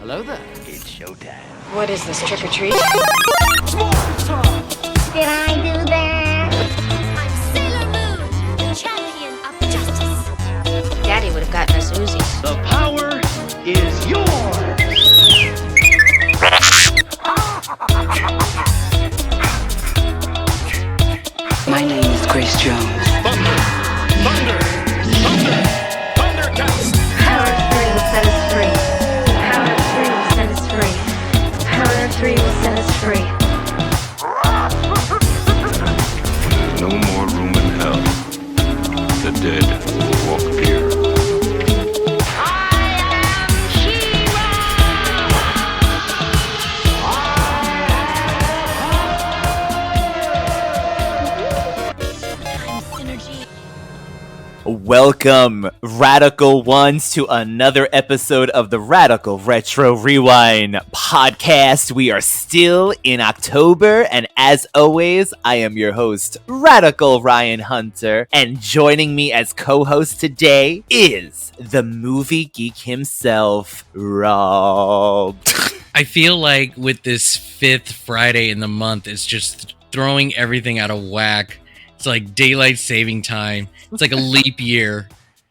Hello there. It's showtime. What is this, trick or treat? Did I do that? I'm Sailor Moon, the champion of justice. Daddy would have gotten us Uzis. The power is yours. My name is Grace Jones. Thundercats. Power of 3 will set us free. Power of 3 will set us free. Power of 3 will set us free. There's no more room in hell. The dead will walk here. Welcome, Radical Ones, to another episode of the Radical Retro Rewind podcast. We are still in October, and as always, I am your host, Radical Ryan Hunter, and joining me as co-host today is the movie geek himself, Rob. I feel like with this 5th Friday in the month, it's just throwing everything out of whack. It's like daylight saving time. It's like a leap year.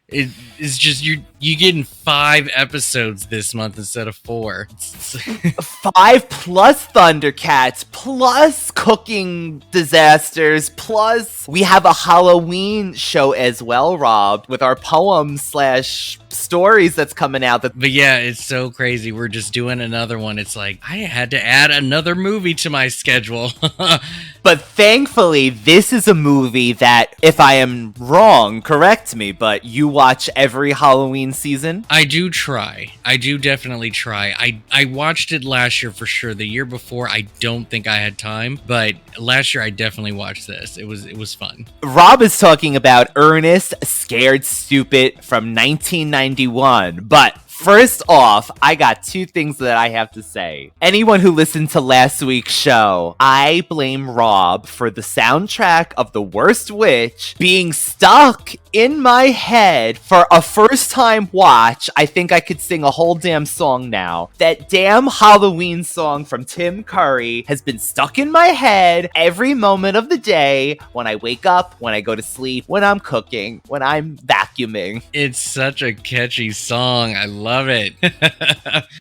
It's just you getting 5 episodes this month instead of 4. 5 plus Thundercats, plus cooking disasters, plus we have a Halloween show as well, Rob, with our poems/stories that's coming out. But yeah, it's so crazy. We're just doing another one. It's like I had to add another movie to my schedule. But thankfully, this is a movie that, if I am wrong, correct me, but you watch every Halloween season? I do try. I do definitely try. I watched it last year for sure. The year before, I don't think I had time, but last year I definitely watched this. It was fun. Rob is talking about Ernest Scared Stupid from 1991, but first off, I got 2 things that I have to say. Anyone who listened to last week's show, I blame Rob for the soundtrack of The Worst Witch being stuck in my head for a first time watch. I think I could sing a whole damn song now. That damn Halloween song from Tim Curry has been stuck in my head every moment of the day, when I wake up, when I go to sleep, when I'm cooking, when I'm vacuuming. It's such a catchy song. I love it.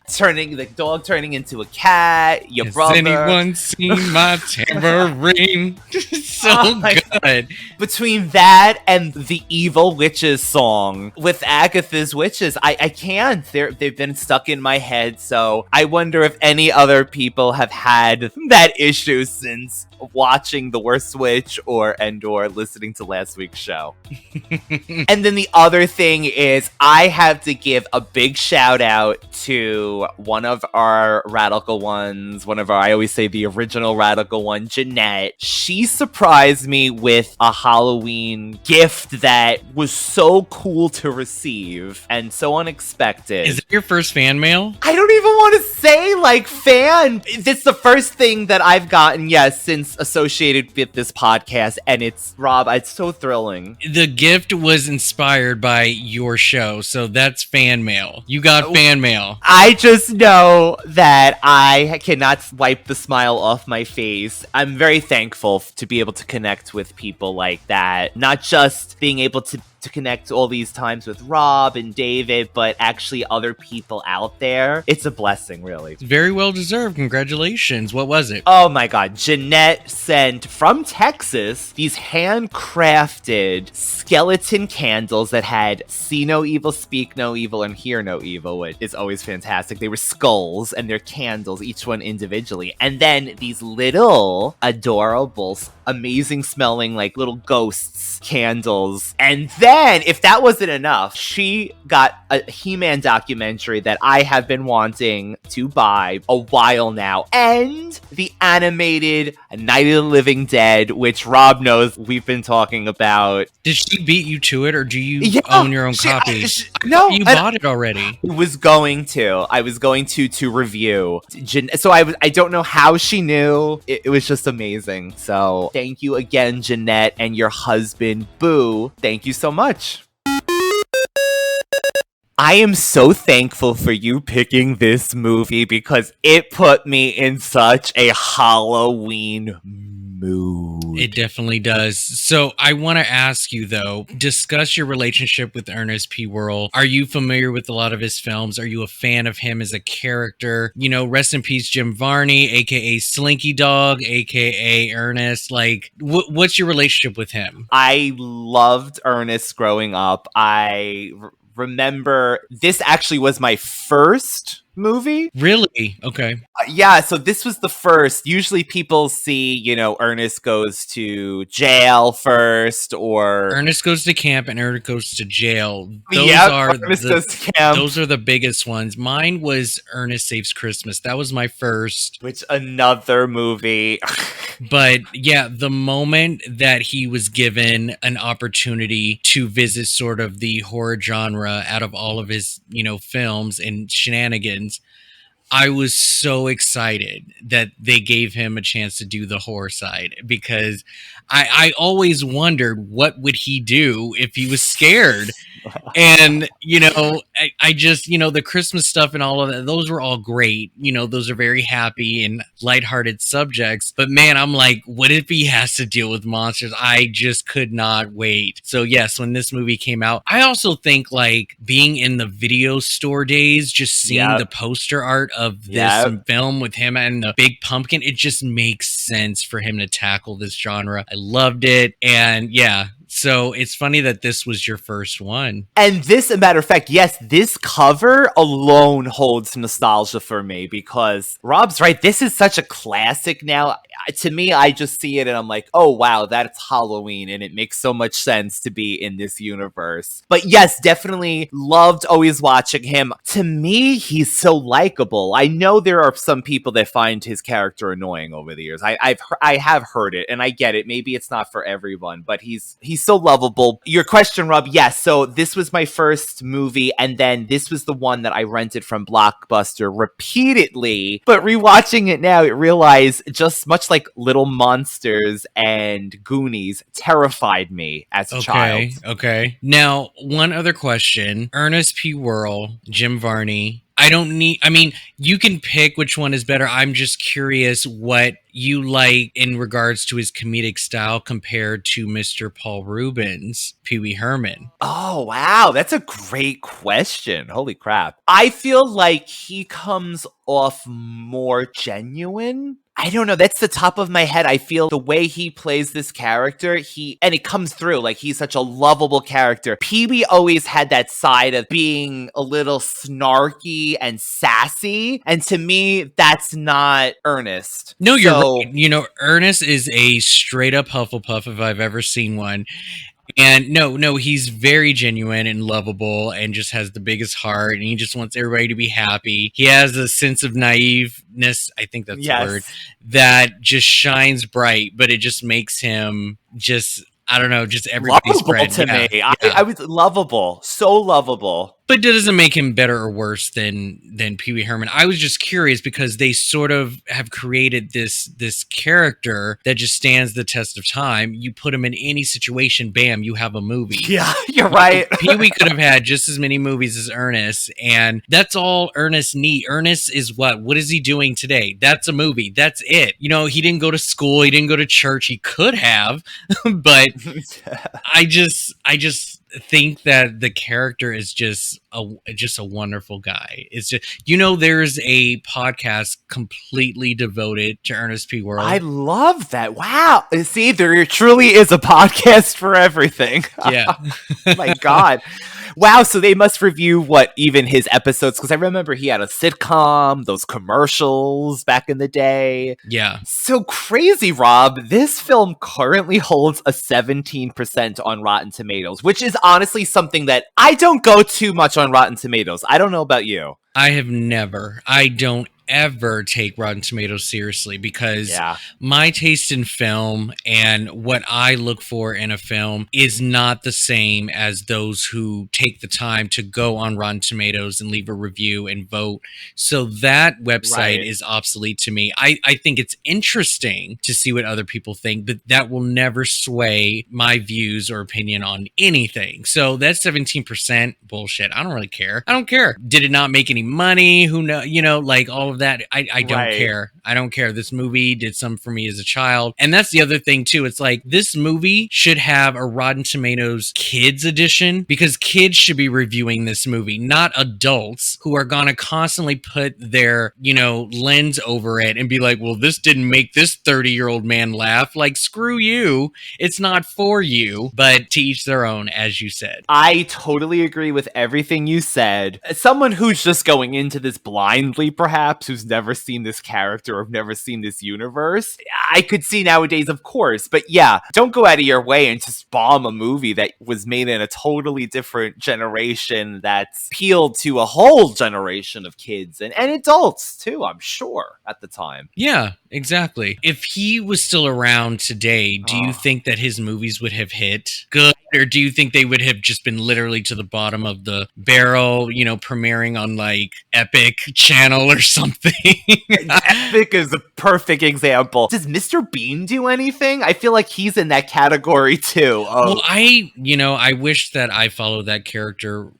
Turning the dog turning into a cat, your Has brother. anyone seen my tambourine? So good. Between that and the Evil Witches song with Agatha's Witches, I can't. They've been stuck in my head, so I wonder if any other people have had that issue since watching The Worst Witch or listening to last week's show. And then the other thing is, I have to give a big shout out to one of our Radical Ones, I always say the original Radical One, Jeanette. She surprised me with a Halloween gift that was so cool to receive and so unexpected. Is it your first fan mail? I don't even want to say fan. It's the first thing that I've gotten, yes, since associated with this podcast, and it's, Rob, it's so thrilling. The gift was inspired by your show, so that's fan mail. You got fan mail. I just know that I cannot wipe the smile off my face. I'm very thankful to be able to connect with people like that. Not just being able to connect all these times with Rob and David, but actually other people out there. It's a blessing, really. It's very well deserved. Congratulations. What was it? Oh my God. Jeanette sent from Texas these handcrafted skeleton candles that had see no evil, speak no evil, and hear no evil, which is always fantastic. They were skulls and they're candles, each one individually. And then these little adorable, amazing smelling, like little ghosts candles. And then, if that wasn't enough, she got a He-Man documentary that I have been wanting to buy a while now, and the animated Night of the Living Dead, which Rob knows we've been talking about. Did she beat you to it, or do you own your own copy? No, you bought it already. I was going to review. So I don't know how she knew. It was just amazing. So thank you again, Jeanette, and your husband, Boo. Thank you so much. I am so thankful for you picking this movie because it put me in such a Halloween mood. It definitely does. So I want to ask you though, discuss your relationship with Ernest P. Worrell. Are you familiar with a lot of his films? Are you a fan of him as a character? You know, rest in peace, Jim Varney, aka Slinky Dog, aka Ernest. Like, what's your relationship with him? I loved Ernest growing up. I remember this actually was my first movie. Really? Okay. Yeah, so this was the first. Usually people see, Ernest goes to jail first or Ernest goes to camp and Ernest goes to jail. Ernest goes to camp. Those are the biggest ones. Mine was Ernest Saves Christmas. That was my first. Which another movie. But yeah, the moment that he was given an opportunity to visit sort of the horror genre out of all of his, films and shenanigans, I was so excited that they gave him a chance to do the horror side because I always wondered what would he do if he was scared. And, I just, the Christmas stuff and all of that, those were all great. Those are very happy and lighthearted subjects. But man, I'm like, what if he has to deal with monsters? I just could not wait. So yes, when this movie came out, I also think like being in the video store days, just seeing the poster art of this film with him and the big pumpkin, it just makes sense for him to tackle this genre. I loved it. And yeah, so it's funny that this was your first one. And this, a matter of fact, yes, this cover alone holds nostalgia for me because Rob's right. This is such a classic now. To me, I just see it and I'm like, oh, wow, that's Halloween. And it makes so much sense to be in this universe. But yes, definitely loved always watching him. To me, he's so likable. I know there are some people that find his character annoying over the years. I have heard it and I get it. Maybe it's not for everyone, but he's so lovable. Your question, Rob, yes. So this was my first movie, and then this was the one that I rented from Blockbuster repeatedly. But rewatching it now, I realize just much like Little Monsters and Goonies terrified me as a child. Okay. Now, one other question. Ernest P. Worrell, Jim Varney. You can pick which one is better. I'm just curious what you like in regards to his comedic style compared to Mr. Paul Reubens, Pee Wee Herman. Oh, wow. That's a great question. Holy crap. I feel like he comes off more genuine. I don't know. That's the top of my head. I feel the way he plays this character, and it comes through. Like, he's such a lovable character. Pee-wee always had that side of being a little snarky and sassy. And to me, that's not Ernest. No, you're right. Ernest is a straight up Hufflepuff if I've ever seen one. And no, he's very genuine and lovable and just has the biggest heart and he just wants everybody to be happy. He has a sense of naiveness, I think that's the word, that just shines bright, but it just makes him just, I don't know, just everybody's friend. To me. I was lovable. So lovable. But it doesn't make him better or worse than Pee Wee Herman. I was just curious because they sort of have created this character that just stands the test of time. You put him in any situation, bam, you have a movie. Yeah, you're right. Pee Wee could have had just as many movies as Ernest, and that's all Ernest needs. Ernest is what? What is he doing today? That's a movie. That's it. He didn't go to school. He didn't go to church. He could have, but I just think that the character is just a wonderful guy. It's just, there's a podcast completely devoted to Ernest P. Worrell. I love that. Wow. See, there truly is a podcast for everything. Yeah. My God. Wow, so they must review even his episodes, because I remember he had a sitcom, those commercials back in the day. Yeah. So crazy, Rob. This film currently holds a 17% on Rotten Tomatoes, which is honestly something that I don't go too much on Rotten Tomatoes. I don't know about you. I have never. I don't ever take Rotten Tomatoes seriously because Yeah. my taste in film and what I look for in a film is not the same as those who take the time to go on Rotten Tomatoes and leave a review and vote. So that website Right. is obsolete to me. I think it's interesting to see what other people think, but that will never sway my views or opinion on anything. So that's 17% bullshit. I don't really care. I don't care. Did it not make any money? Who know? You know, like all of that. I don't Right. care. I don't care. This movie did some for me as a child. And that's the other thing too. It's like this movie should have a Rotten Tomatoes kids edition because kids should be reviewing this movie, not adults who are gonna constantly put their, lens over it and be like, well, this didn't make this 30-year-old man laugh. Like, screw you. It's not for you, but to each their own, as you said. I totally agree with everything you said. As someone who's just going into this blindly, perhaps, who's never seen this character or never seen this universe, I could see nowadays, of course. But yeah, don't go out of your way and just bomb a movie that was made in a totally different generation that's appealed to a whole generation of kids and adults too, I'm sure, at the time. Yeah, exactly. If he was still around today, do you think that his movies would have hit good? Or do you think they would have just been literally to the bottom of the barrel, premiering on like Epic channel or something? Epic is a perfect example. Does Mr. Bean do anything? I feel like he's in that category too. Well, I wish that I followed that character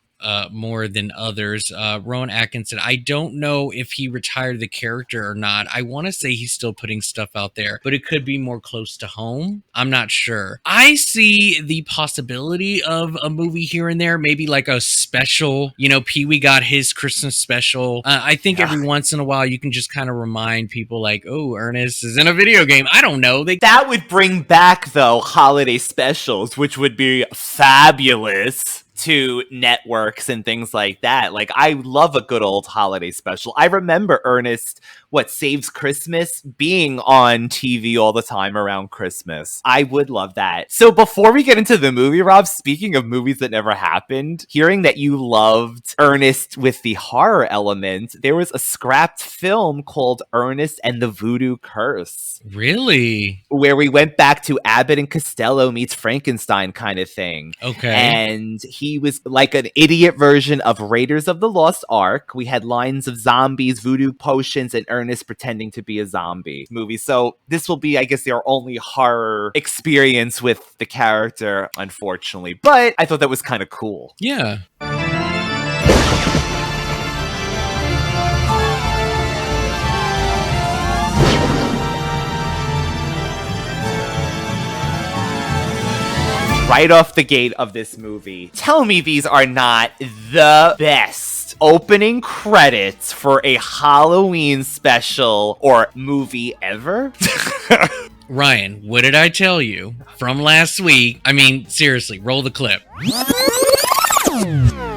more than others. Rowan Atkinson, I don't know if he retired the character or not. I want to say he's still putting stuff out there, but it could be more close to home. I'm not sure. I see the possibility of a movie here and there, maybe like a special, Pee-wee got his Christmas special. I think every once in a while you can just kind of remind people like, oh, Ernest is in a video game. I don't know. That would bring back, though, holiday specials, which would be fabulous to networks and things like that. Like, I love a good old holiday special. I remember Ernest, Saves Christmas, being on TV all the time around Christmas. I would love that. So before we get into the movie, Rob, speaking of movies that never happened, hearing that you loved Ernest with the horror element, there was a scrapped film called Ernest and the Voodoo Curse. Really? Where we went back to Abbott and Costello meets Frankenstein kind of thing. Okay. And he was like an idiot version of Raiders of the Lost Ark. We had lines of zombies, voodoo potions, and Ernest pretending to be a zombie movie. So this will be, I guess, their only horror experience with the character, unfortunately. But I thought that was kind of cool. Yeah. Right off the gate of this movie, tell me these are not the best opening credits for a Halloween special or movie ever? Ryan, what did I tell you from last week? I mean, seriously, roll the clip.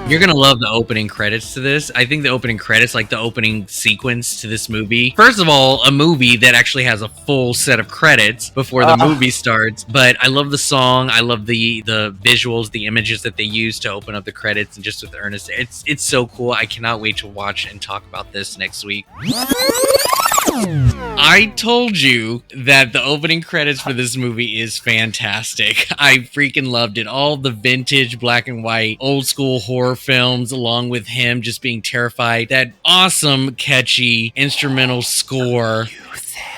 You're gonna love the opening credits to this. I think the opening credits, like the opening sequence to this movie. First of all, a movie that actually has a full set of credits before the movie starts. But I love the song. I love the visuals, the images that they use to open up the credits, and just with Ernest, it's so cool. I cannot wait to watch and talk about this next week. I told you that the opening credits for this movie is fantastic. I freaking loved it. All the vintage black and white old school horror films, along with him just being terrified. That awesome, catchy instrumental score.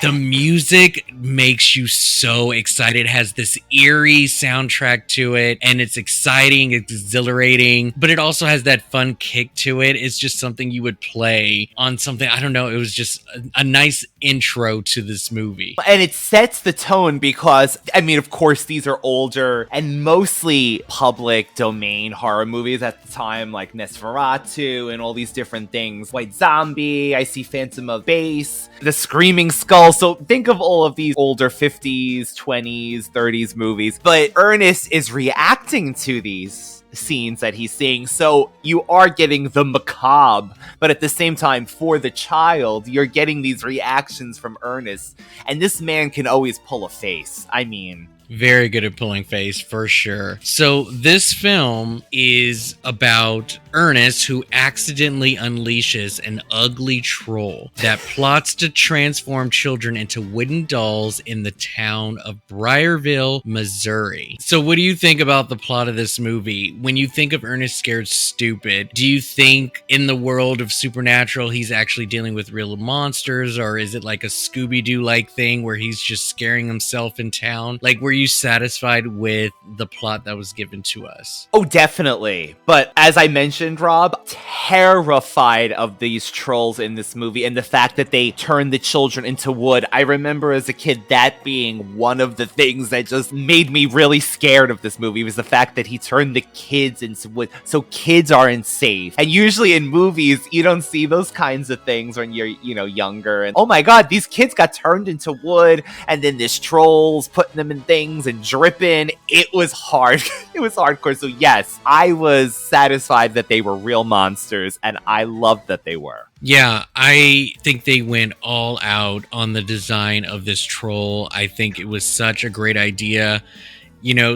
The music makes you so excited. It has this eerie soundtrack to it, and it's exciting, exhilarating, but it also has that fun kick to it. It's just something you would play on something. I don't know. It was just a nice intro to this movie. And it sets the tone because, I mean, of course, these are older and mostly public domain horror movies at the time, like Nosferatu and all these different things. White Zombie, I see Phantom of Bass, The Screaming Skull. So think of all of these older 50s, 20s, 30s movies. But Ernest is reacting to these scenes that he's seeing. So you are getting the macabre, but at the same time, for the child, you're getting these reactions from Ernest. And this man can always pull a face. I mean, very good at pulling face, for sure. So this film is about Ernest, who accidentally unleashes an ugly troll that plots to transform children into wooden dolls in the town of Briarville, Missouri. So what do you think about the plot of this movie? When you think of Ernest Scared Stupid, do you think in the world of supernatural he's actually dealing with real monsters, or is it like a Scooby-Doo like thing where he's just scaring himself in town? Like, were you satisfied with the plot that was given to us? Oh, definitely. But as I mentioned, Rob, terrified of these trolls in this movie and the fact that they turned the children into wood. I remember as a kid that being one of the things that just made me really scared of this movie, was the fact that he turned the kids into wood. So kids aren't safe. And usually in movies, you don't see those kinds of things when you're, younger. And oh my god, these kids got turned into wood, and then this trolls putting them in things and dripping. It was hard. It was hardcore. So yes, I was satisfied that they were real monsters, and I loved that they were. Yeah, I think they went all out on the design of this troll. I think it was such a great idea.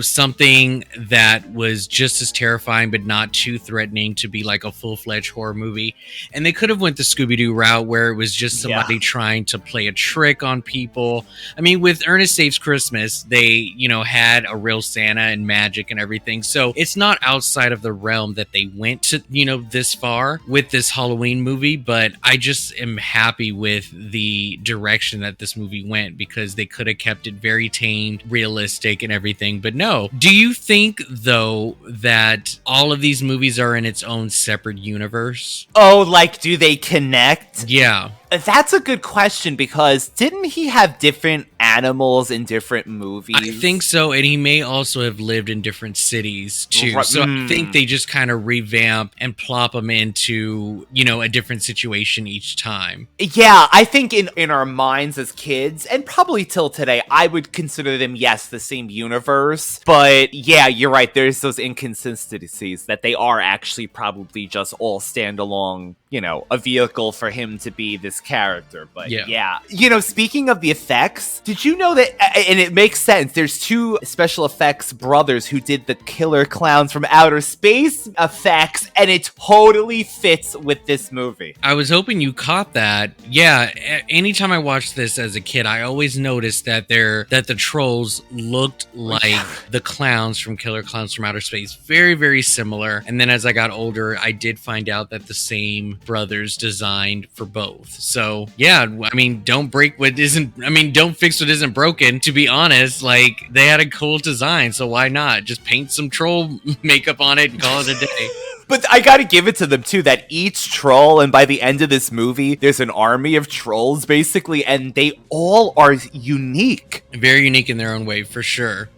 Something that was just as terrifying but not too threatening to be like a full-fledged horror movie. And they could have went the Scooby-Doo route where it was just somebody trying to play a trick on people. I mean, with Ernest Saves Christmas, they, had a real Santa and magic and everything. So it's not outside of the realm that they went to, this far with this Halloween movie. But I just am happy with the direction that this movie went, because they could have kept it very tame, realistic, and everything. But no. Do you think, though, that all of these movies are in its own separate universe? Oh, like, do they connect? Yeah. That's a good question, because didn't he have different animals in different movies? I think so, and he may also have lived in different cities, too. So I think they just kind of revamp and plop them into, a different situation each time. Yeah, I think in our minds as kids, and probably till today, I would consider them, yes, the same universe. But yeah, you're right, there's those inconsistencies that they are actually probably just all standalone, a vehicle for him to be this character. But yeah. Speaking of the effects, did you know that, and it makes sense, there's two special effects brothers who did the killer clowns from outer space effects, and it totally fits with this movie. I was hoping you caught that. Yeah, anytime I watched this as a kid, I always noticed that the trolls looked like the clowns from Killer Clowns from Outer Space. Very, very similar. And then as I got older, I did find out that the same brothers designed for both. So yeah, I mean, don't fix what isn't broken. To be honest, like, they had a cool design, so why not just paint some troll makeup on it and call it a day? But I gotta give it to them, too, that each troll, and by the end of this movie, there's an army of trolls, basically, and they all are unique. Very unique in their own way, for sure.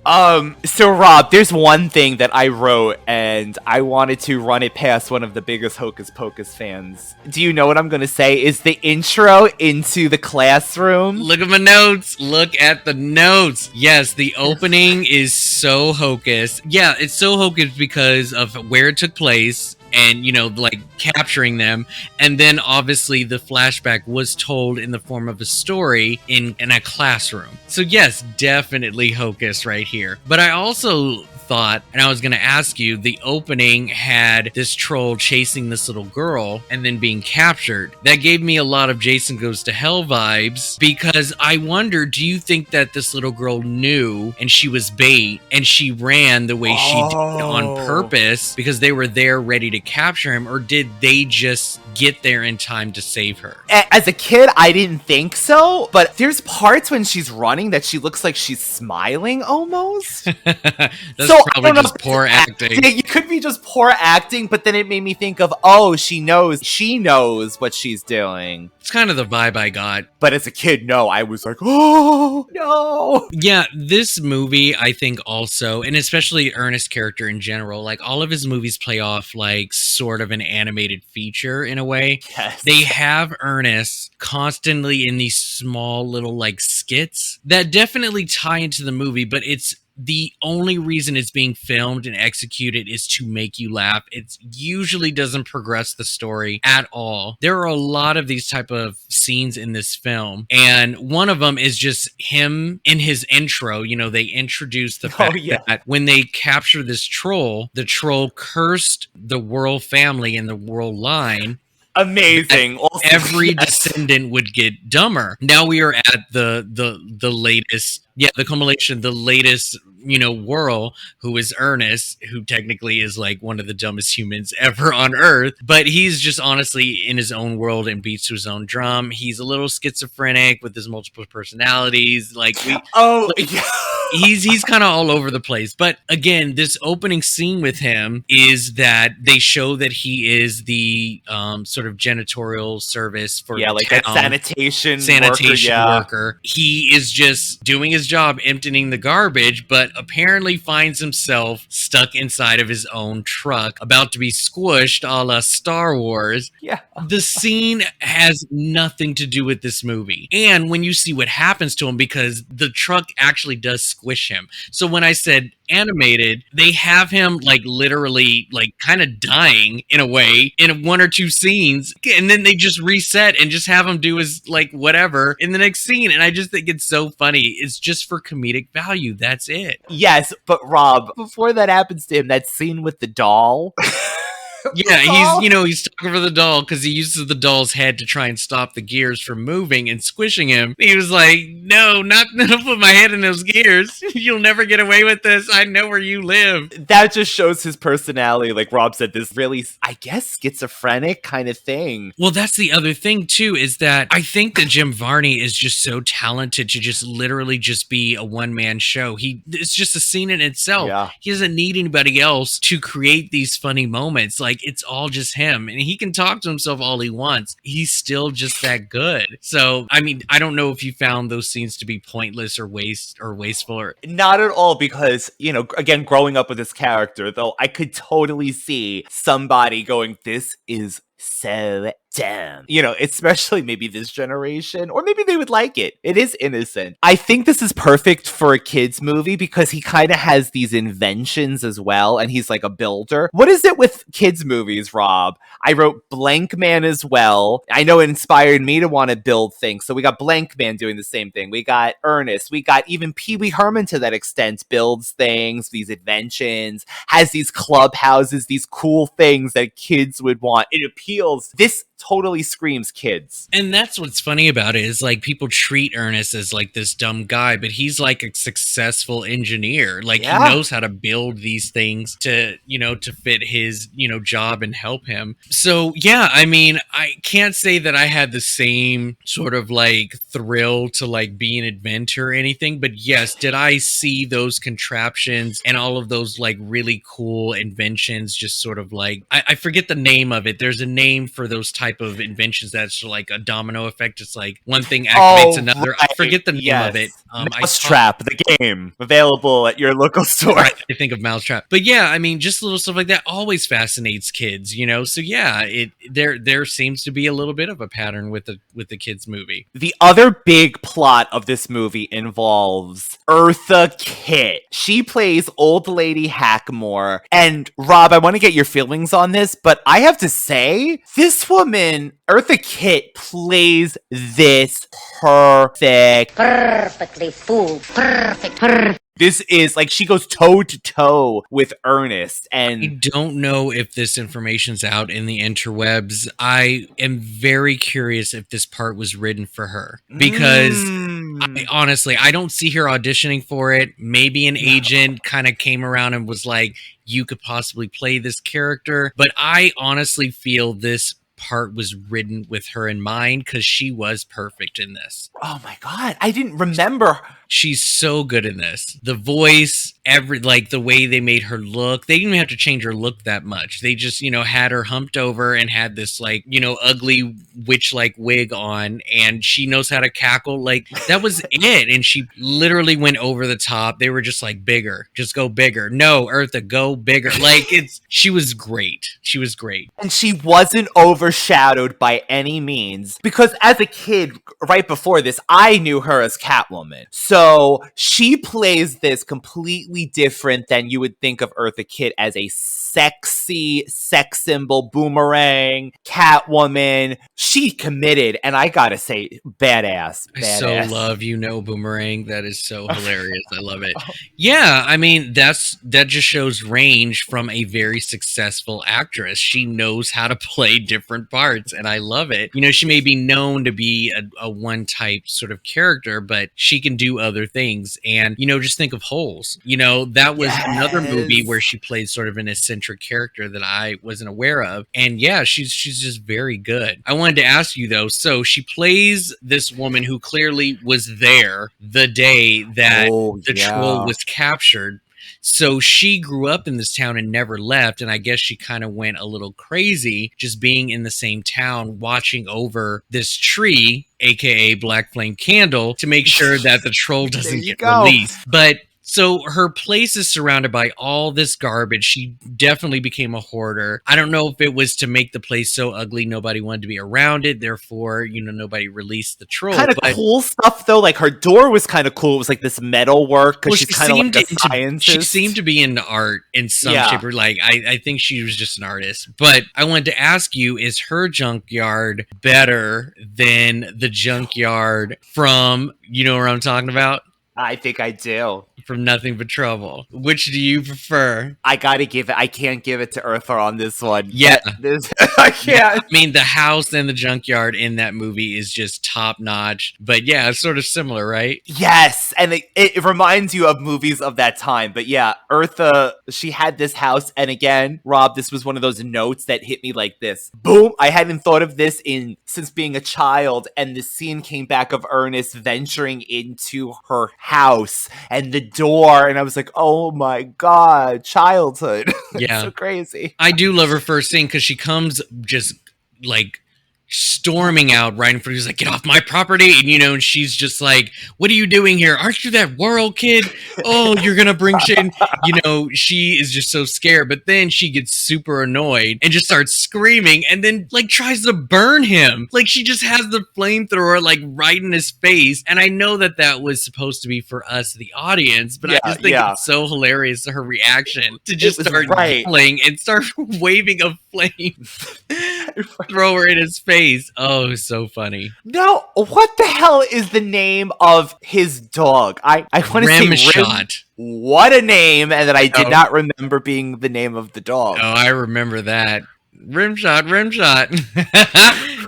So Rob, there's one thing that I wrote, and I wanted to run it past one of the biggest Hocus Pocus fans. Do you know what I'm gonna say? Is the intro into the classroom. Look at my notes! Look at the notes! Yes, the opening is so Hocus. Yeah, it's so Hocus because of where it took place, and capturing them, and then obviously the flashback was told in the form of a story in a classroom. So yes, definitely Hocus right here. But I also thought, and I was going to ask you, the opening had this troll chasing this little girl and then being captured. That gave me a lot of Jason Goes to Hell vibes, because I wonder, do you think that this little girl knew and she was bait and she ran the way she did on purpose because they were there ready to capture him, or did they just get there in time to save her? As a kid, I didn't think so, but there's parts when she's running that she looks like she's smiling almost. That's probably just poor acting. It could be just poor acting, but then it made me think of, oh, she knows what she's doing. It's kind of the vibe I got. But as a kid, no, I was like, oh, no. Yeah, this movie, I think also, and especially Ernest's character in general, like all of his movies play off like sort of an animated feature in a way. Yes. They have Ernest constantly in these small little like skits that definitely tie into the movie, but it's the only reason it's being filmed and executed is to make you laugh. It usually doesn't progress the story at all. There are a lot of these type of scenes in this film, and one of them is just him in his intro. You know, they introduce the fact that when they capture this troll, the troll cursed the Worrell family and the Worrell line. Amazing. Also, every descendant would get dumber. Now we are at the latest, the culmination, the latest, Worrell, who is Ernest, who technically is like one of the dumbest humans ever on Earth, but he's just honestly in his own world and beats to his own drum. He's a little schizophrenic with his multiple personalities. He's kind of all over the place. But again, this opening scene with him is that they show that he is the sort of janitorial service for the that town. sanitation worker. He is just doing his job, emptying the garbage, but apparently finds himself stuck inside of his own truck, about to be squished a la Star Wars. Yeah. The scene has nothing to do with this movie. And when you see what happens to him, because the truck actually does squish him. So when I said animated, they have him like literally like kind of dying in a way in one or two scenes, and then they just reset and just have him do his like whatever in the next scene. And I just think it's so funny. It's just for comedic value. That's it. Yes, but Rob, before that happens to him, that scene with the doll. Yeah, he's talking for the doll because he uses the doll's head to try and stop the gears from moving and squishing him. He was like, no, not put my head in those gears. You'll never get away with this. I know where you live. That just shows his personality. Like Rob said, this really, I guess, schizophrenic kind of thing. Well, that's the other thing, too, is that I think that Jim Varney is just so talented to just literally just be a one-man show. It's just a scene in itself. Yeah. He doesn't need anybody else to create these funny moments. Like, it's all just him, and he can talk to himself all he wants. He's still just that good. So, I mean, I don't know if you found those scenes to be pointless or wasteful or not at all, because, again, growing up with this character, though, I could totally see somebody going, this is so dumb. Especially maybe this generation, or maybe they would like it. It is innocent. I think this is perfect for a kid's movie because he kind of has these inventions as well, and he's like a builder. What is it with kids' movies, Rob? I wrote Blank Man as well. I know it inspired me to want to build things. So we got Blank Man doing the same thing. We got Ernest. We got even Pee Wee Herman to that extent, builds things, these inventions, has these clubhouses, these cool things that kids would want. It appeals. This totally screams kids. And that's what's funny about it is like people treat Ernest as like this dumb guy, but he's like a successful engineer. Like he knows how to build these things to fit his, job and help him. So yeah, I mean, I can't say that I had the same sort of like thrill to like be an inventor or anything, but yes, did I see those contraptions and all of those like really cool inventions just sort of like, I forget the name of it. There's a name for those type of inventions that's like a domino effect. It's like one thing activates another. Right. I forget the name of it. Mousetrap, the game, available at your local store. Right, I think of Mousetrap. But yeah, I mean, just little stuff like that always fascinates kids, So yeah, there seems to be a little bit of a pattern with the kids movie. The other big plot of this movie involves Eartha Kitt. She plays Old Lady Hackmore. And Rob, I want to get your feelings on this, but I have to say, this woman, Eartha Kitt, plays this perfect. Perfectly fooled. Perfect. This is like she goes toe to toe with Ernest, and I don't know if this information's out in the interwebs. I am very curious if this part was written for her because I don't see her auditioning for it. Maybe an agent kind of came around and was like, "You could possibly play this character," but I honestly feel this part was written with her in mind because she was perfect in this. Oh my god, I didn't remember. She's so good in this. The voice, the way they made her look. They didn't even have to change her look that much. They just, had her humped over and had this ugly witch-like wig on, and she knows how to cackle. Like that was it. And she literally went over the top. They were just like, bigger, just go bigger. No, Eartha, go bigger. She was great. She was great. And she wasn't overshadowed by any means, because as a kid, right before this, I knew her as Catwoman. So So she plays this completely different than you would think of Eartha Kitt as a sexy sex symbol, boomerang, Catwoman. She committed, and I gotta say, badass. I so Badass. love Boomerang. That is so hilarious. I love it. Yeah, I mean that just shows range from a very successful actress. She knows how to play different parts, and I love it. You know, she may be known to be a one type sort of character, but she can do other things. And you know, just think of Holes. You know, that was another movie where she played sort of an eccentric character that I wasn't aware of. And yeah, she's just very good. I wanted to ask you though, so she plays this woman who clearly was there the day that the troll was captured. So she grew up in this town and never left. And I guess she kind of went a little crazy just being in the same town, watching over this tree, aka Black Flame Candle, to make sure that the troll doesn't get released. But so her place is surrounded by all this garbage. She definitely became a hoarder. I don't know if it was to make the place so ugly nobody wanted to be around it. Therefore, you know, nobody released the troll. Kind of cool stuff though. Like her door was kind of cool. It was like this metal work because she's kind of like a scientist. She seemed to be into art in some shape or like. I think she was just an artist. But I wanted to ask you: is her junkyard better than the junkyard from? You know what I'm talking about? I think I do. From Nothing But Trouble. Which do you prefer? I gotta give it. I can't give it to Eartha on this one. Yeah. I can't. I mean, the house and the junkyard in that movie is just top notch. But yeah, it's sort of similar, right? Yes. And it reminds you of movies of that time. But yeah, Eartha, she had this house. And again, Rob, this was one of those notes that hit me like this. Boom. I hadn't thought of this since being a child. And the scene came back of Ernest venturing into her house and the door, and I was like, oh my god, childhood. Yeah. So crazy. I do love her first scene because she comes just like storming out right in front. He's like, get off my property. And you know, and she's just like, what are you doing here? Aren't you that Worrell kid? Oh, you're gonna bring shit in. You know, she is just so scared. But then she gets super annoyed and just starts screaming and then like tries to burn him. Like she just has the flamethrower like right in his face. And I know that was supposed to be for us, the audience, but I just think it's so hilarious, her reaction to just start yelling and start waving a flame thrower in his face. Oh, so funny. No, what the hell is the name of his dog? I want to say Rimshot. What a name, and that I did not remember being the name of the dog. Oh, I remember that. Rimshot.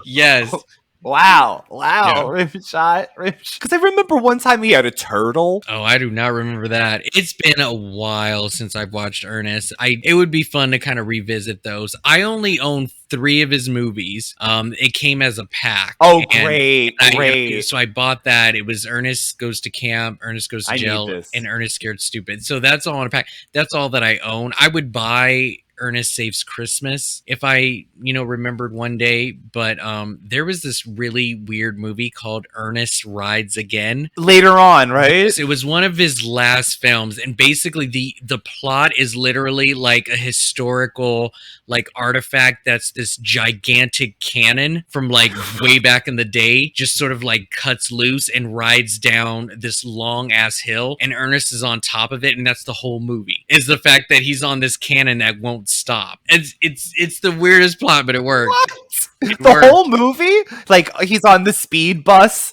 Yes. Wow, Rimshot. Because I remember one time he had a turtle. Oh, I do not remember that. It's been a while since I've watched Ernest. It would be fun to kind of revisit those. I only own 3 of his movies. It came as a pack. Oh, great. So I bought that. It was Ernest Goes to Camp, Ernest Goes to Jail, and Ernest Scared Stupid. So that's all in a pack. That's all that I own. I would buy Ernest Saves Christmas if I, remembered one day, but there was this really weird movie called Ernest Rides Again. Later on, right? It was one of his last films, and basically the plot is literally like a historical like artifact that's this gigantic cannon from like way back in the day, just sort of like cuts loose and rides down this long ass hill, and Ernest is on top of it, and that's the whole movie, is the fact that he's on this cannon that won't stop. It's the weirdest plot, but it works. What? The whole movie? Like he's on the speed bus?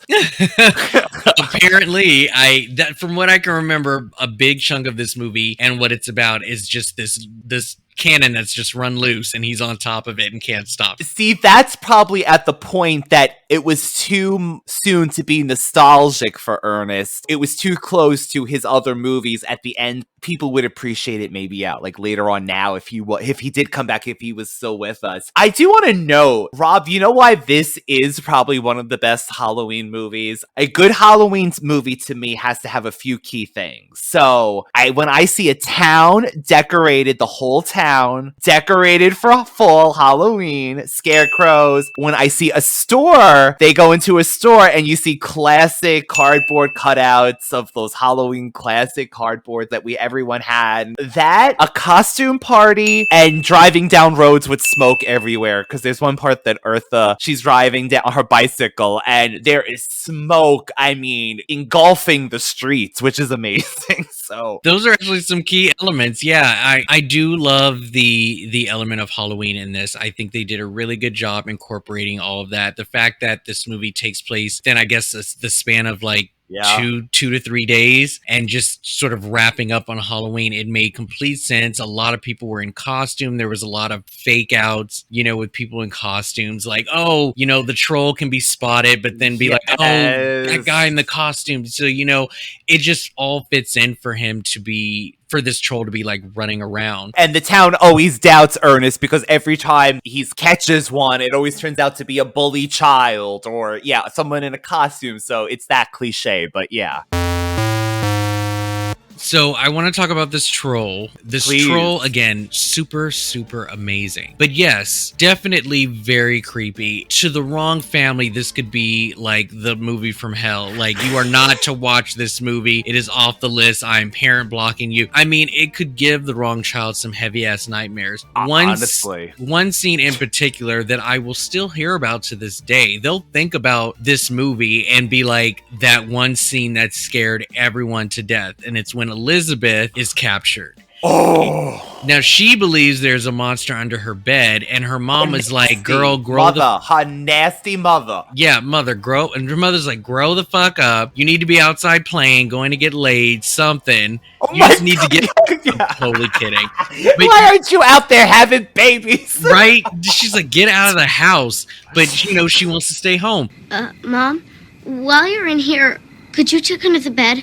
Apparently, that from what I can remember, a big chunk of this movie and what it's about is just this cannon that's just run loose, and he's on top of it and can't stop. See, that's probably at the point that it was too soon to be nostalgic for Ernest. It was too close to his other movies. At the end, people would appreciate it maybe out like later on now if he did come back, if he was still with us. I do want to know, Rob, you know why this is probably one of the best Halloween movies? A good Halloween movie to me has to have a few key things. So when I see a town decorated, the whole town town, decorated for fall Halloween, scarecrows. When I see a store, they go into a store and you see classic cardboard cutouts of those Halloween classic cardboard that everyone had. That, a costume party, and driving down roads with smoke everywhere. Because there's one part that Eartha, she's driving down her bicycle and there is smoke, engulfing the streets, which is amazing. So those are actually some key elements. Yeah, I do love the element of Halloween in this. I think they did a really good job incorporating all of that. The fact that this movie takes place then I guess the span of like 2 to 3 days and just sort of wrapping up on Halloween, it made complete sense. A lot of people were in costume. There was a lot of fake outs, with people in costumes like, oh, the troll can be spotted, but then be like, oh, that guy in the costume. So, it just all fits in for this troll to be like running around. And the town always doubts Ernest because every time he catches one, it always turns out to be a bully child or, someone in a costume. So it's that cliche, but yeah. So I want to talk about this troll. Please. Troll, again, super, super amazing. But yes, definitely very creepy. To the wrong family, this could be like the movie from hell. Like, you are not to watch this movie. It is off the list. I'm parent blocking you. It could give the wrong child some heavy-ass nightmares. Honestly. One scene in particular that I will still hear about to this day. They'll think about this movie and be like, that one scene that scared everyone to death. And it's when Elizabeth is captured. Oh. Now she believes there's a monster under her bed, and her mom is like, "Girl, grow her nasty mother." Yeah, mother, grow. And her mother's like, "Grow the fuck up. You need to be outside playing, going to get laid, something. You just need to get." I'm totally kidding. But, why aren't you out there having babies? Right? She's like, get out of the house, but she wants to stay home. Mom, while you're in here, could you check under the bed?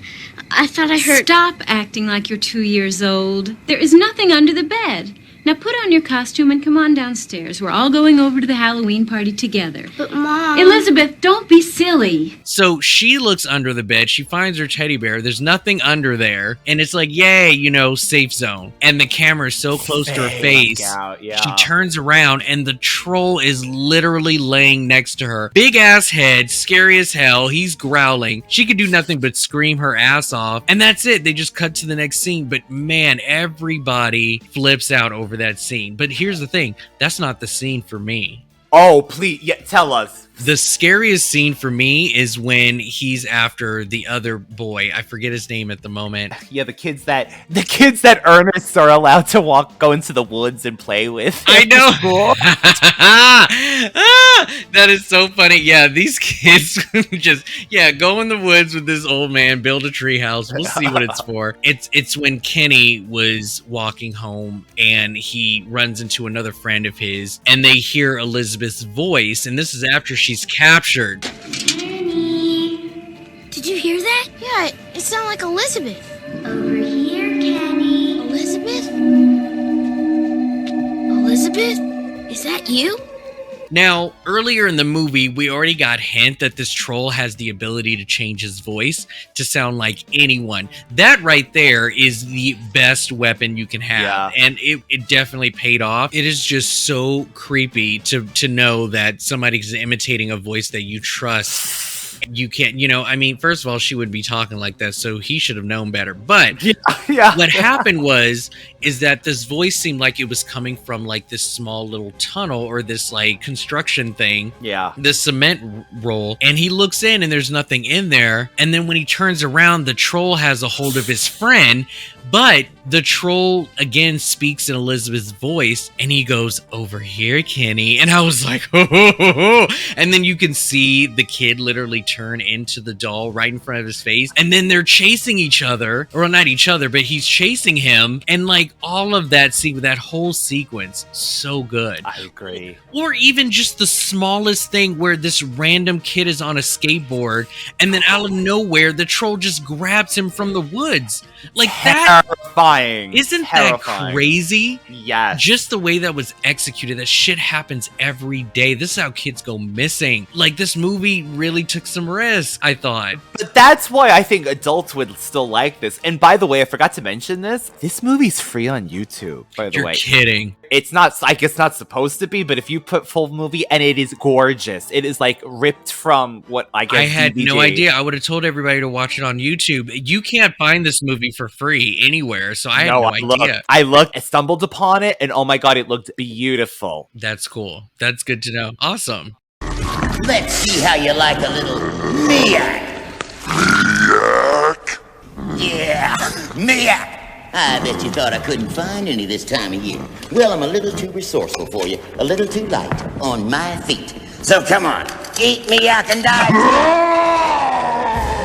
I thought I heard... Stop acting like you're 2 years old. There is nothing under the bed. Now put on your costume and come on downstairs. We're all going over to the Halloween party together. But, Mom... Elizabeth, don't be silly. So she looks under the bed. She finds her teddy bear. There's nothing under there. And it's like, yay, safe zone. And the camera is so close to her face. She turns around and the troll is literally laying next to her. Big ass head, scary as hell. He's growling. She could do nothing but scream her ass off. And that's it. They just cut to the next scene. But man, everybody flips out over that scene. But here's the thing, that's not the scene for me. Oh, please, tell us. The scariest scene for me is when he's after the other boy. I forget his name at the moment. Yeah, the kids that Ernest are allowed to go into the woods and play with. I know. That is so funny. Yeah, these kids just go in the woods with this old man, build a tree house. We'll see what it's for. It's when Kenny was walking home and he runs into another friend of his and they hear Elizabeth's voice, and this is after she's captured. Kenny, did you hear that? Yeah, it sounded like Elizabeth. Over here, Kenny. Elizabeth? Elizabeth? Is that you? Now, earlier in the movie, we already got hint that this troll has the ability to change his voice to sound like anyone. That right there is the best weapon you can have. Yeah. And it definitely paid off. It is just so creepy to know that somebody's imitating a voice that you trust. You can't, first of all, she would be talking like that, so he should have known better. But what happened is that this voice seemed like it was coming from like this small little tunnel or this like construction thing. Yeah. This cement roll. And he looks in and there's nothing in there. And then when he turns around, the troll has a hold of his friend. But the troll again speaks in Elizabeth's voice and he goes, "Over here, Kenny." And I was like, oh. And then you can see the kid literally turn into the doll right in front of his face. And then they're chasing each other, or not each other, but he's chasing him. And like all of that that whole sequence, so good. I agree. Or even just the smallest thing where this random kid is on a skateboard and then out of nowhere, the troll just grabs him from the woods. Like that terrifying. Isn't terrifying. that crazy? Yes. Just the way that was executed, that shit happens every day. This is how kids go missing. Like, this movie really took some risks, I thought. But that's why I think adults would still like this. And by the way, I forgot to mention this. This movie's free on YouTube, by the way. You're kidding. It's not, like, it's not supposed to be, but if you put full movie, and it is gorgeous. It is, like, ripped from what I guess I had DVD. no idea. I would have told everybody to watch it on YouTube. You can't find this movie for free anywhere, so I had no idea. I stumbled upon it, and oh my god, it looked beautiful. That's cool. That's good to know. Awesome. Let's see how you like a little Miak. Miak? Yeah, Miak. I bet you thought I couldn't find any this time of year. Well, I'm a little too resourceful for you, a little too light on my feet. So come on, eat Miak and die.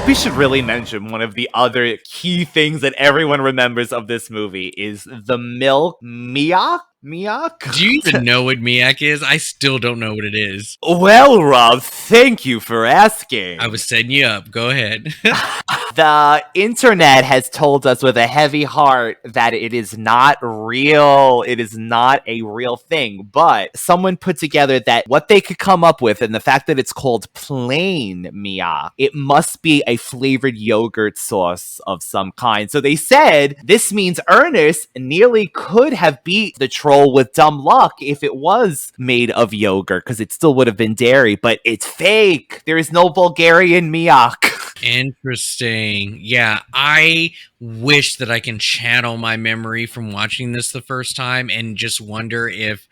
We should really mention one of the other key things that everyone remembers of this movie is the milk Miak? Miak? Do you even know what Miak is? I still don't know what it is. Well, Rob, thank you for asking. I was setting you up. Go ahead. The internet has told us with a heavy heart that it is not real. It is not a real thing. But someone put together that what they could come up with, and the fact that it's called plain Miak, it must be a flavored yogurt sauce of some kind. So they said this means Ernest nearly could have beat the troll with dumb luck if it was made of yogurt, because it still would have been dairy, but it's fake. There is no Bulgarian Miak. Interesting. Yeah, I wish that I can channel my memory from watching this the first time and just wonder if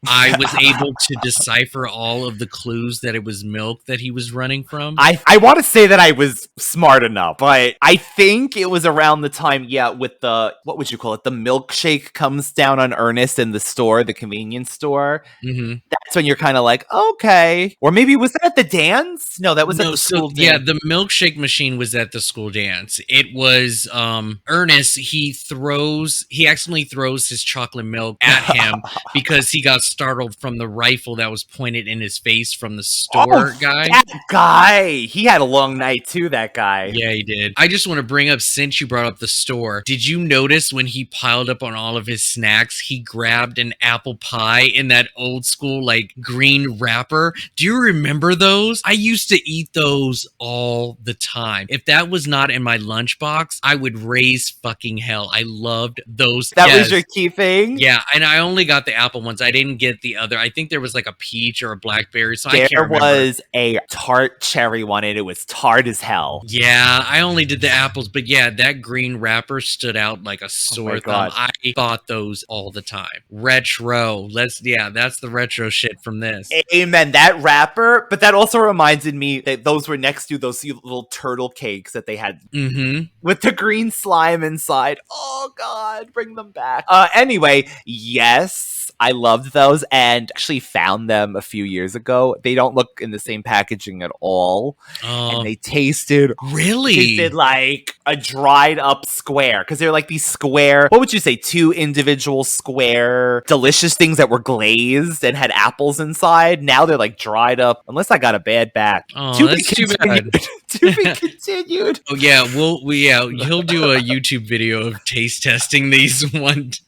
I was able to decipher all of the clues that it was milk that he was running from. I want to say that I was smart enough, but I think it was around the time, with the, what would you call it? The milkshake comes down on Ernest in the store, the convenience store. Mm-hmm. That's when you're kind of like, okay. Or maybe was that at the dance? No, that was at the school dance. Yeah, the milkshake machine was at the school dance. It was Ernest, he accidentally throws his chocolate milk at him because he got startled from the rifle that was pointed in his face from the store guy. That guy! He had a long night too, that guy. Yeah, he did. I just want to bring up, since you brought up the store, did you notice when he piled up on all of his snacks, he grabbed an apple pie in that old school, like, green wrapper? Do you remember those? I used to eat those all the time. If that was not in my lunchbox, I would raise fucking hell. I loved those. That was your key thing? Yeah, and I only got the apple ones. I didn't get the other. I think there was like a peach or a blackberry, so I can't remember. There was a tart cherry one, and it was tart as hell. Yeah, I only did the apples, but yeah, that green wrapper stood out like a sore thumb. I bought those all the time. Retro. That's the retro shit from this. Amen. That wrapper, but that also reminded me that those were next to those little turtle cakes that they had with the green slime inside. Oh God, bring them back. Anyway, yes. I loved those and actually found them a few years ago. They don't look in the same packaging at all. And they tasted like a dried up square, because they're like these square, what would you say, 2 individual square delicious things that were glazed and had apples inside. Now they're like dried up, unless I got a bad batch. That's too bad. To be continued. Oh yeah, he'll do a YouTube video of taste testing these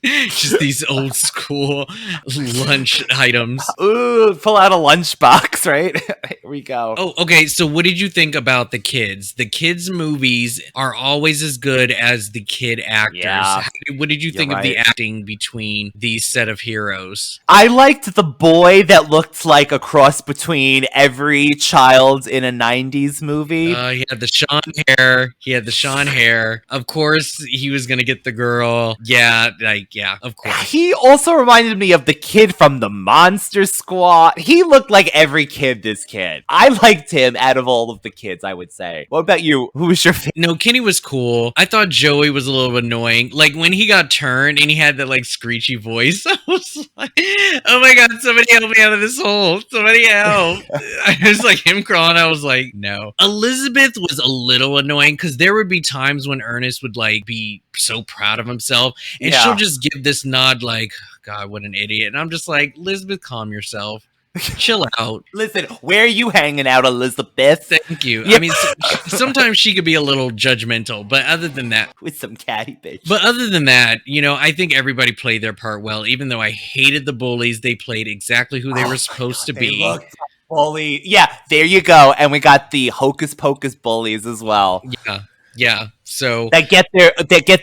just these old school lunch items. Ooh, pull out a lunchbox, right? Here we go. Oh, okay. So what did you think about the kids? The kids' movies are always as good as the kid actors. Yeah, what did you think of the acting between these set of heroes? I liked the boy that looked like a cross between every child in a 90s movie. He had the Sean hair. Of course, he was going to get the girl. Yeah, of course. He also reminded me of the kid from the Monster Squad. He looked like every kid this kid. I liked him out of all of the kids, I would say. What about you? Who was your favorite? No, Kenny was cool. I thought Joey was a little annoying. Like, when he got turned and he had that, like, screechy voice, I was like, oh my God, somebody help me out of this hole. Somebody help. I was like, him crawling. I was like, no. Elizabeth was a little annoying because there would be times when Ernest would, like, be so proud of himself and she'll just give this nod like, God, what an idiot. And I'm just like, Elizabeth, calm yourself. Chill out. Listen, where are you hanging out, Elizabeth? Thank you. Yeah. I mean, sometimes she could be a little judgmental, but other than that, With some catty bitch. But other than that, I think everybody played their part well. Even though I hated the bullies, they played exactly who they were supposed to be. Bully. Yeah, there you go. And we got the Hocus Pocus bullies as well. Yeah. So They get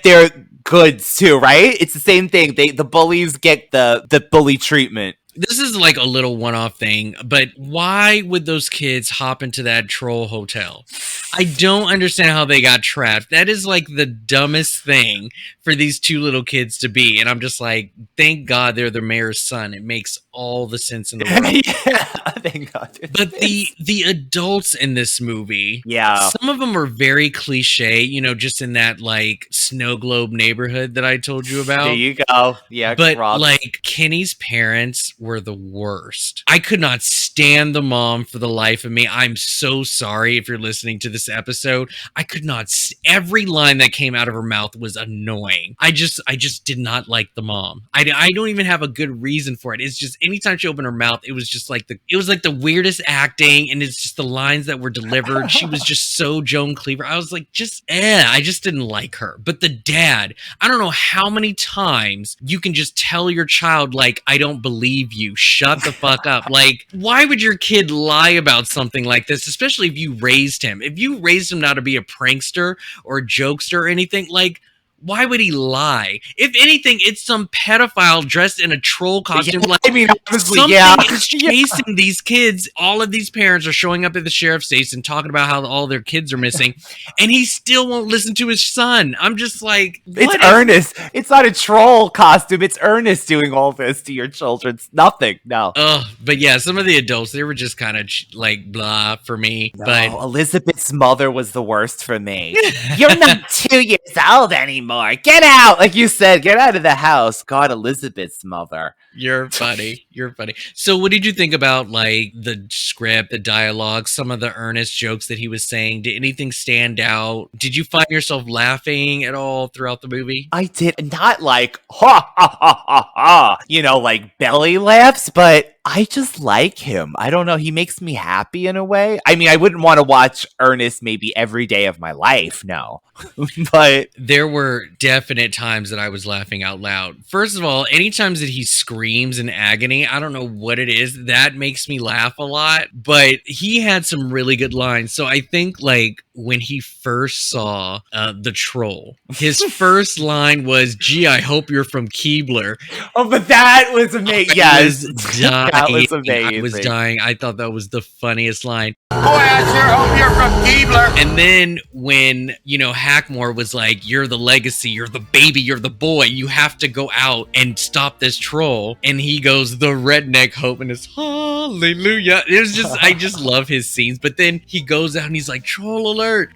their goods too, right? It's the same thing. The bullies get the bully treatment. this is like a little one-off thing, but why would those kids hop into that troll hotel? I don't understand how they got trapped. That is like the dumbest thing for these two little kids to be. And I'm just like, thank God they're the mayor's son. It makes all the sense in the world. Yeah, thank God. But the adults in this movie, yeah, some of them are very cliche, just in that like snow globe neighborhood that I told you about. There you go. Yeah, but Rob. like Kenny's parents were the worst. I could not stand the mom for the life of me. I'm so sorry if you're listening to this episode. I could not. Every line that came out of her mouth was annoying. I just did not like the mom. I don't even have a good reason for it. It's just anytime she opened her mouth, it was just like the weirdest acting, and it's just the lines that were delivered. She was just so Joan Cleaver. I was like, I just didn't like her. But the dad, I don't know how many times you can just tell your child, like, I don't believe you. Shut the fuck up. Like, why would your kid lie about something like this? Especially if you raised him. If you raised him not to be a prankster or a jokester or anything, like, why would he lie? If anything, it's some pedophile dressed in a troll costume. Yeah, like, I mean, honestly, something yeah. is chasing these kids. All of these parents are showing up at the sheriff's station talking about how all their kids are missing, and he still won't listen to his son. I'm just like, it's Ernest. It's not a troll costume. It's Ernest doing all this to your children. It's nothing. No. But yeah, some of the adults, they were just kind of like blah for me. No, but Elizabeth's mother was the worst for me. You're not 2 years old anymore. Get out. Like you said, get out of the house. God, Elizabeth's mother. You're funny. You're funny. So what did you think about like the script, the dialogue, some of the Ernest jokes that he was saying? Did anything stand out? Did you find yourself laughing at all throughout the movie? I did. Not like, ha, ha, ha, ha, ha, like belly laughs, but I just like him. I don't know. He makes me happy in a way. I mean, I wouldn't want to watch Ernest maybe every day of my life. No. But there were definite times that I was laughing out loud. First of all, any times that he screams in agony, I don't know what it is, that makes me laugh a lot. But he had some really good lines. So I think like when he first saw the troll, his first line was, "Gee, I hope you're from Keebler." Oh, but that was amazing. Yes, that was amazing. I was dying. I thought that was the funniest line. Boy, I sure hope you're from Keebler. And then when, Hackmore was like, "You're the legacy, you're the baby, you're the boy, you have to go out and stop this troll." And he goes, "The redneck hope," and it's hallelujah. It was just, I just love his scenes. But then he goes out and he's like, troll alert.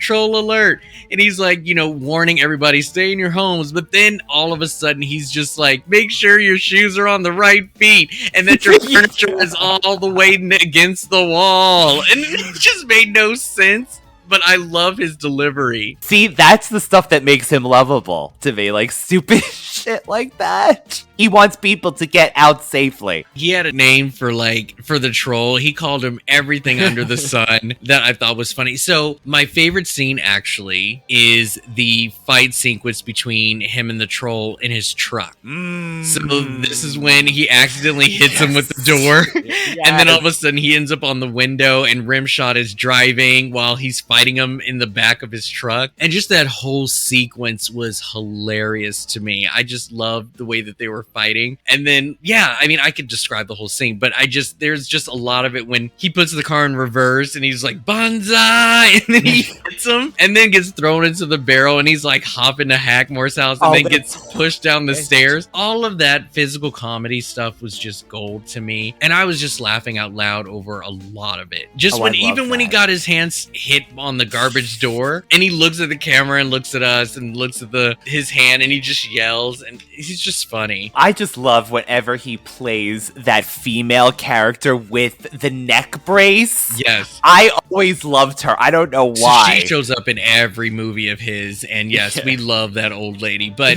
And he's like, warning everybody, stay in your homes. But then all of a sudden he's just like, make sure your shoes are on the right feet and that your furniture is all the way against the wall. And it just made no sense. But I love his delivery. See, that's the stuff that makes him lovable to me. Like, stupid shit like that. He wants people to get out safely. He had a name for the troll. He called him everything under the sun that I thought was funny. So my favorite scene actually is the fight sequence between him and the troll in his truck. So this is when he accidentally hits him with the door. Yes. And then all of a sudden he ends up on the window and Rimshot is driving while he's fighting him in the back of his truck. And just that whole sequence was hilarious to me. I just loved the way that they were fighting. And then, yeah, I mean, I could describe the whole scene, but there's just a lot of it when he puts the car in reverse and he's like, "Banzai!" And then he hits him and then gets thrown into the barrel and he's like hopping to Hackmore's house and then gets pushed down the stairs. All of that physical comedy stuff was just gold to me. And I was just laughing out loud over a lot of it. Just when he got his hands hit on the garbage door and he looks at the camera and looks at us and looks at his hand and he just yells and he's just funny. I just love whenever he plays that female character with the neck brace. Yes. I always loved her. I don't know why. shows up in every movie of his, and yes, we love that old lady. But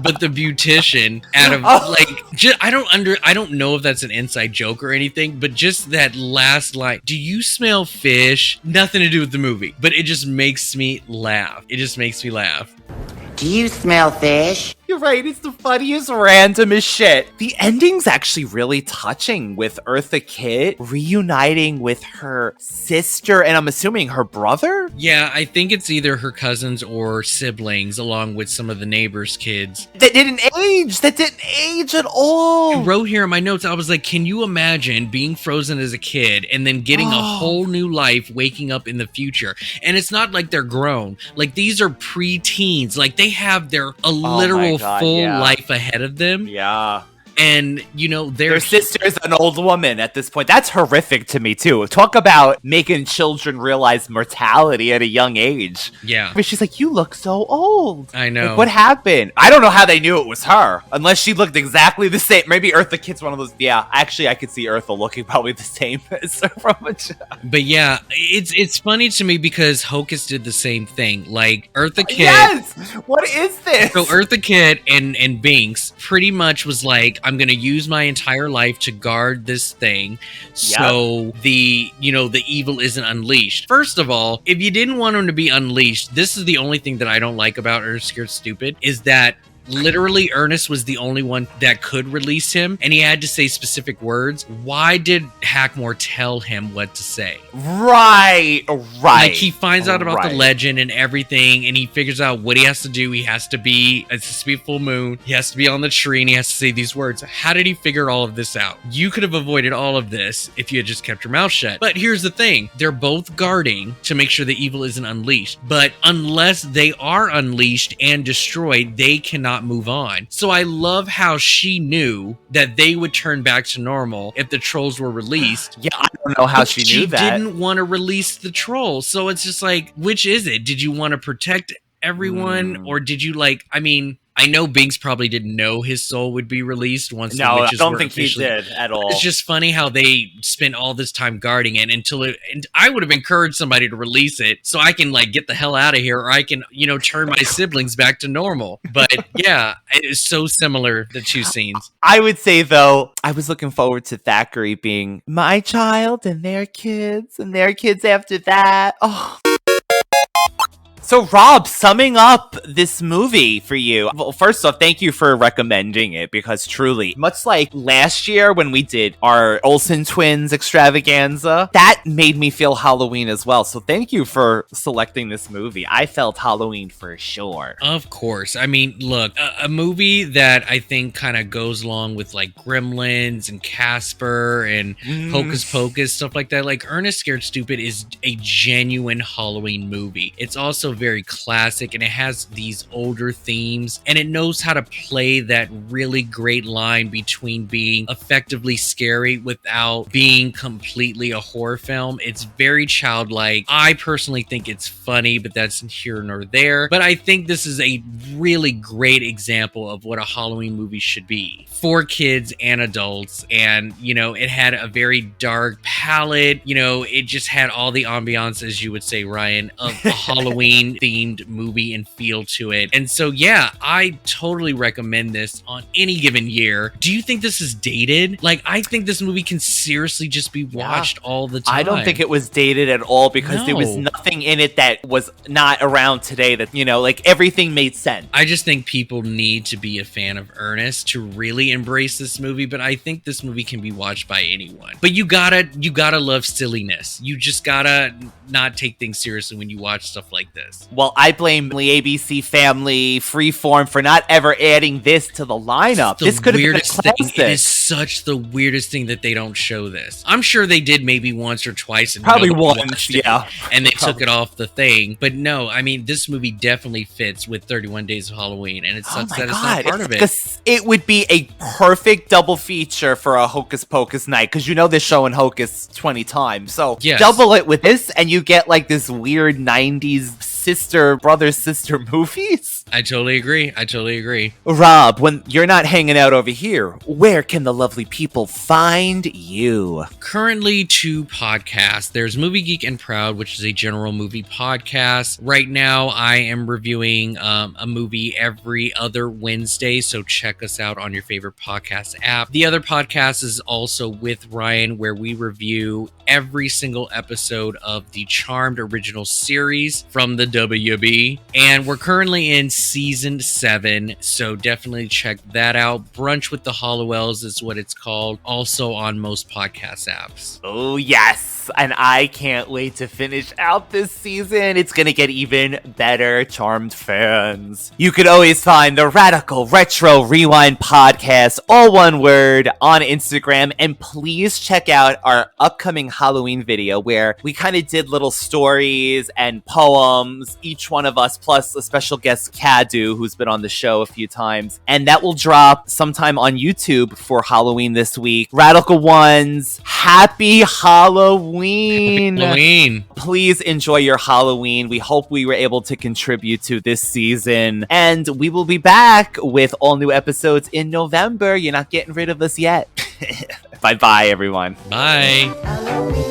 but the beautician out of I don't know if that's an inside joke or anything, but just that last line, "Do you smell fish?" Nothing to do with the movie, but it just makes me laugh. It just makes me laugh. Do you smell fish? You're right, it's the funniest, randomest shit. The ending's actually really touching with Eartha Kitt reuniting with her sister and I'm assuming her brother? Yeah, I think it's either her cousins or siblings along with some of the neighbors' kids. That didn't age at all. I wrote here in my notes, I was like, can you imagine being frozen as a kid and then getting a whole new life waking up in the future? And it's not like they're grown. Like, these are pre-teens. Like, they have a literal full life ahead of them. Yeah. And, you know, their sister's an old woman at this point. That's horrific to me, too. Talk about making children realize mortality at a young age. Yeah. But she's like, you look so old. I know. Like, what happened? I don't know how they knew it was her. Unless she looked exactly the same. Maybe Eartha Kitt's one of those. Yeah, actually, I could see Eartha looking probably the same as her from a child. But yeah, it's funny to me because Hocus did the same thing. Like, Eartha Kitt. Yes! What is this? So Eartha Kitt and Binks pretty much was like, I'm going to use my entire life to guard this thing so the evil isn't unleashed. First of all, if you didn't want him to be unleashed, this is the only thing that I don't like about Ernest Scared Stupid is that literally Ernest was the only one that could release him and he had to say specific words. Why did Hackmore tell him what to say? Right. Like, he finds out about the legend and everything and he figures out what he has to do. It's supposed to be a full moon. He has to be on the tree and he has to say these words. How did he figure all of this out? You could have avoided all of this if you had just kept your mouth shut. But here's the thing. They're both guarding to make sure the evil isn't unleashed. But unless they are unleashed and destroyed, they cannot move on. So I love how she knew that they would turn back to normal if the trolls were released. Yeah, I don't know how she knew that. She didn't want to release the trolls. So it's just like, which is it? Did you want to protect everyone or did you I know Binks probably didn't know his soul would be released once the witches I don't were think officially... he did at all. It's just funny how they spent all this time guarding it and I would have encouraged somebody to release it so I can get the hell out of here or I can, turn my siblings back to normal. But yeah, it is so similar, the two scenes. I would say though, I was looking forward to Thackeray being my child and their kids after that. Oh. So Rob, summing up this movie for you. Well, first off, thank you for recommending it because truly, much like last year when we did our Olsen Twins extravaganza, that made me feel Halloween as well. So thank you for selecting this movie. I felt Halloween for sure. Of course. I mean, look, a movie that I think kind of goes along with like Gremlins and Casper and Hocus Pocus, stuff like that. Like Ernest Scared Stupid is a genuine Halloween movie. It's also very classic and it has these older themes and it knows how to play that really great line between being effectively scary without being completely a horror film. It's very childlike. I personally think it's funny, but that's here nor there. But I think this is a really great example of what a Halloween movie should be for kids and adults. And, it had a very dark palette. It just had all the ambiance, as you would say, Ryan, of a Halloween themed movie and feel to it. And so, yeah, I totally recommend this on any given year. Do you think this is dated? Like, I think this movie can seriously just be watched all the time. I don't think it was dated at all because there was nothing in it that was not around today that, everything made sense. I just think people need to be a fan of Ernest to really embrace this movie, but I think this movie can be watched by anyone. But you gotta love silliness. You just gotta not take things seriously when you watch stuff like this. Well, I blame the ABC Family, Freeform for not ever adding this to the lineup. This could have been a classic. It is such the weirdest thing that they don't show this. I'm sure they did maybe once or twice. And probably once, yeah. And they took it off the thing. But no, I mean, this movie definitely fits with 31 Days of Halloween, and it sucks that it's not part of it. It would be a perfect double feature for a Hocus Pocus night, because they're showing Hocus 20 times. So double it with this, and you get like this weird 90s sister movies. I totally agree. Rob, when you're not hanging out over here, where can the lovely people find you? Currently 2 podcasts. There's Movie Geek and Proud, which is a general movie podcast. Right now, I am reviewing a movie every other Wednesday, so check us out on your favorite podcast app. The other podcast is also with Ryan, where we review every single episode of the Charmed original series from the WB. And we're currently in season 7, so definitely check that out. Brunch with the Hollowells is what it's called, also on most podcast apps. Oh, yes. And I can't wait to finish out this season. It's going to get even better, Charmed fans. You could always find the Radical Retro Rewind podcast, all one word, on Instagram. And please check out our upcoming Halloween video where we kind of did little stories and poems, each one of us, plus a special guest, Cadu, who's been on the show a few times. And that will drop sometime on YouTube for Halloween this week. Radical Ones, happy Halloween. Please enjoy your Halloween. We hope we were able to contribute to this season. And we will be back with all new episodes in November. You're not getting rid of us yet. Bye-bye, everyone. Bye.